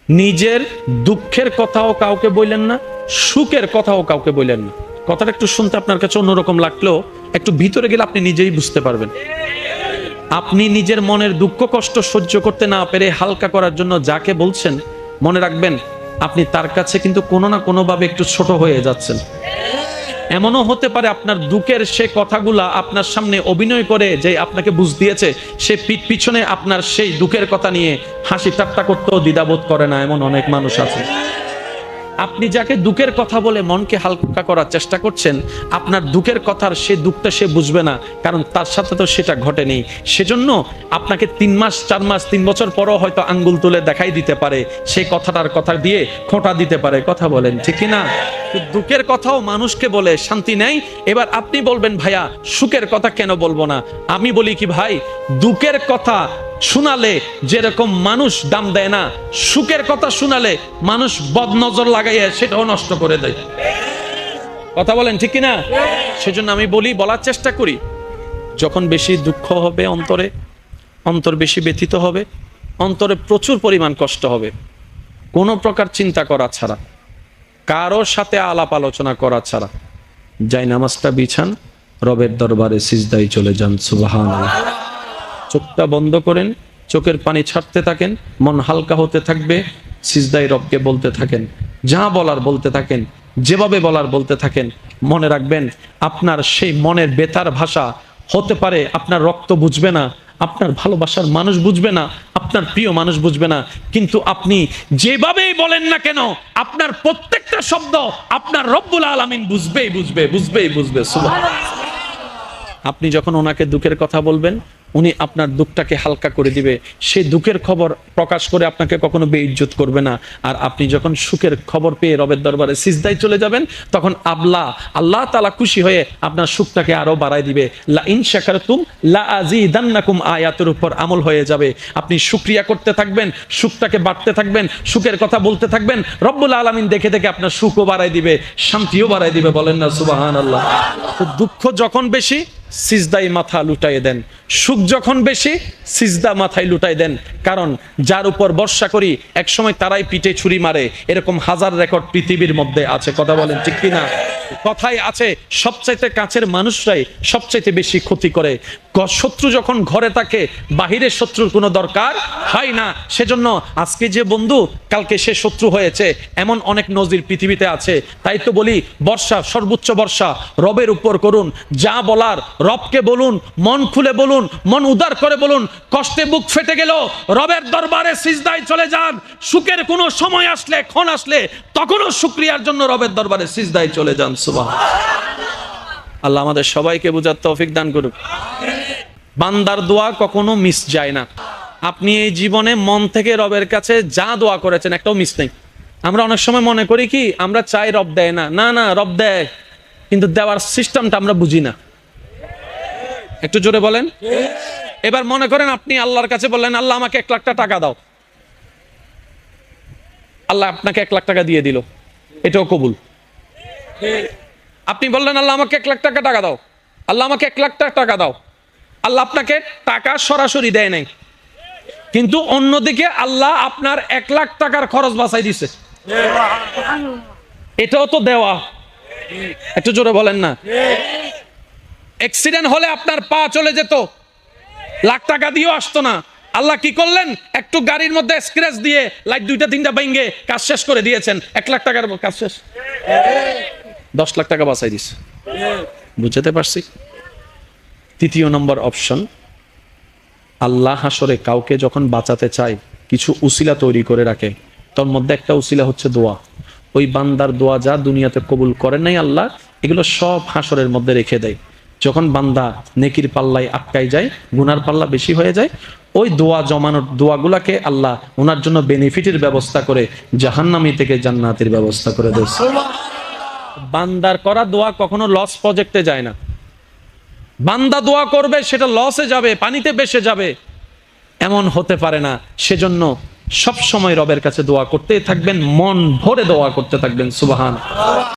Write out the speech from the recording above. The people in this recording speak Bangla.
নিজের দুঃখের কথাও কাউকে বললেন না, সুখের কথাও কাউকে বললেন না। কথাটা একটু শুনতে আপনার কাছে অন্যরকম লাগলেও একটু ভিতরে গেলে আপনি নিজেই বুঝতে পারবেন। আপনি নিজের মনের দুঃখ কষ্ট সহ্য করতে না পেরে হালকা করার জন্য যাকে বলছেন, মনে রাখবেন আপনি তার কাছে কিন্তু কোনো না কোনো ভাবে একটু ছোট হয়ে যাচ্ছেন। এমনও হতে পারে আপনার দুঃখের সে কথাগুলা আপনার সামনে অভিনয় করে যে আপনাকে বুঝ দিয়েছে, সে পিছনে আপনার সেই দুঃখের কথা নিয়ে হাসি ঠাট্টা করতেও দ্বিধাবোধ করে না, এমন অনেক মানুষ আছে। আপনি যাকে দুঃখের কথা বলে মনকে হালকা করার চেষ্টা করছেন, আপনার দুঃখের কথার সে দুঃখটা সে বুঝবে না, কারণ তার সাথে তো সেটা ঘটেনি। সেজন্য আপনাকে 3 মাস 4 মাস 3 বছর পরও হয়তো আঙ্গুল তুলে দেখাই দিতে পারে, সেই কথাটার কথা দিয়ে খোঁটা দিতে পারে। কথা বলেন ঠিক কি না? দুঃখের কথাও মানুষকে বলে শান্তি নেই। এবার আপনি বলবেন ভাইয়া সুখের কথা কেন বলবো না? আমি বলি কি ভাই, দুঃখের কথা শোনালে যেরকম মানুষ দাম দেয় না, সুখের কথা শোনালে মানুষ বদনজর লাগাইয়া সেটাও নষ্ট করে দেয়। কথা বলেন ঠিক কিনা? সেজন্য আমি বলার চেষ্টা করি, যখন বেশি দুঃখ হবে অন্তর বেশি ব্যথিত হবে, অন্তরে প্রচুর পরিমাণ কষ্ট হবে, কোনো প্রকার চিন্তা করা ছাড়া, কারো সাথে আলাপ আলোচনা করা ছাড়া যাই নামাজটা বিছান, রবের দরবারে সিজদায় চলে যান। সুবহানাল্লাহ। চোখটা বন্ধ করেন, চোখের পানি ছাড়তে থাকেন, মন হালকা হতে থাকবে, সিজদায় রবকে বলতে থাকেন, যা বলার বলতে থাকেন, যেভাবে বলার বলতে থাকেন। মনে রাখবেন আপনার সেই মনের বেতার ভাষা হতে পারে আপনার রক্ত বুঝবে না, আপনার ভালোবাসার মানুষ বুঝবে না, আপনার প্রিয় মানুষ বুঝবে না, কিন্তু আপনি যেভাবেই বলেন না কেন আপনার প্রত্যেকটা শব্দ আপনার রব্বুল আলামিন বুঝবে। সুবহানাল্লাহ। আপনি যখন ওনাকে দুঃখের কথা বলবেন, উনি আপনার দুঃখটাকে হালকা করে দিবে। সেই দুঃখের খবর প্রকাশ করে আপনাকে কখনো বেইজ্জত করবে না। আর আপনি যখন সুখের খবর পেয়ে রবের দরবারে সিজদায় চলে যাবেন, তখন আল্লাহ তাআলা খুশি হয়ে আপনার সুখটাকে আরো বাড়ায় দিবে। লা ইন শাকারতুম লা আযীদান্নাকুম আয়াতের উপর আমল হয়ে যাবে। আপনি শুকরিয়া করতে থাকবেন, সুখটাকে বাড়তে থাকবেন, সুখের কথা বলতে থাকবেন, রব্বুল আলামিন দেখে দেখে আপনার সুখও বাড়ায় দিবে, শান্তিও বাড়ায় দিবে। বলেন না সুবহানাল্লাহ। তো দুঃখ যখন বেশি, সিজদায় মাথা লুটাই দেন। সুখ যখন বেশি, সিজদা মাথায় লুটাই দেন। কারণ যার উপর ভরসা করি একসময় তারাই পিঠে ছুরি মারে, এরকম হাজার রেকর্ড পৃথিবীর মধ্যে আছে। কথা বলেন ঠিক কিনা? কথাই আছে সবচাইতে কাছের মানুষরাই সবচাইতে বেশি ক্ষতি করে। শত্রু যখন ঘরে থাকে, বাহিরের শত্রুর কোনো দরকার হয় না। সেজন্য আজকে যে বন্ধু কালকে সে শত্রু হয়েছে, এমন অনেক নজির পৃথিবীতে আছে। তাই তো বলি, বর্ষা, সর্বোচ্চ বর্ষা রবের উপর করুন। যা বলার রবকে বলুন, মন খুলে বলুন, মন উদার করে বলুন। কষ্টে বুক ফেটে গেল রবের দরবারে সিজদায় চলে যান। সুখের কোনো সময় আসলে, ক্ষণ আসলে, তখনও শুকরিয়ার জন্য রবের দরবারে সিজদায় চলে যান। সুবহানাল্লাহ। আল্লাহ আমাদের সবাইকে বুঝার তৌফিক দান করুক। বান্দার দোয়া কখনো মিস যায় না। আপনি এই জীবনে মন থেকে রবের কাছে যা দোয়া করেছেন একটাও মিস নেই। আমরা অনেক সময় মনে করি কি, আমরা চাই রব দেয় না। না, রব দেয়, কিন্তু দেওয়ার সিস্টেমটা আমরা বুঝি না। একটু জোরে বলেন। এবার মনে করেন আপনি আল্লাহর কাছে বললেন, আল্লাহ আমাকে 1 লাখ টাকা দাও। আল্লাহ আপনাকে 1 লাখ টাকা দিয়ে দিল, এটাও কবুল। আপনি বললেন আল্লাহ আমাকে 1 লাখ টাকা দাও, আল্লাহ আমাকে 1 লাখ টাকা দাও। আল্লাহ আপনাকে টাকা সরাসরি দেয় নাই, কিন্তু অন্যদিকে আল্লাহ আপনার 1 লাখ টাকার খরচ বাঁচাই দিছে। এটাও তো দেওয়া। একটু জোরে বলেন না। অ্যাক্সিডেন্ট হলে আপনার পা চলে যেত, লাখ টাকা দিয়েও আসতো না। আল্লাহ কি করলেন? একটু গাড়ির মধ্যে স্ক্র্যাচ দিয়ে লাইট 2টা 3টা ভেঙে কাজ শেষ করে দিয়েছেন। 1 লাখ টাকার কাজ শেষ, 10 লাখ টাকা বাঁচাই দিছে। বুঝতে পারছি? 3 নম্বর অপশন, আল্লাহ হাসরে কাউকে যখন বাঁচাতে চায় কিছু উসিলা তৈরি করে রাখে। তোর মধ্যে একটা উসিলা হচ্ছে দোয়া। ওই বান্দার দোয়া যা দুনিয়াতে কবুল করেন নাই আল্লাহ, এগুলো সব হাসরের মধ্যে রেখে দেয়। যখন বান্দা নেকির পাল্লায় আটকাই যায়, গুনার পাল্লা বেশি হয়ে যায়, ওই দোয়া জমানোর দোয়াগুলাকে আল্লাহ ওনার জন্য বেনিফিটের ব্যবস্থা করে, জাহান্নামী থেকে জান্নাতের ব্যবস্থা করে দেয়। বান্দার করা দোয়া কখনো লস প্রজেক্টে যায় না। বান্দা দোয়া করবে সেটা লসে যাবে, পানিতে ভেসে যাবে, এমন হতে পারে না। সেজন্য সব সময় রবের কাছে দোয়া করতেই থাকবেন, মন ভরে দোয়া করতে থাকবেন। সুবহান।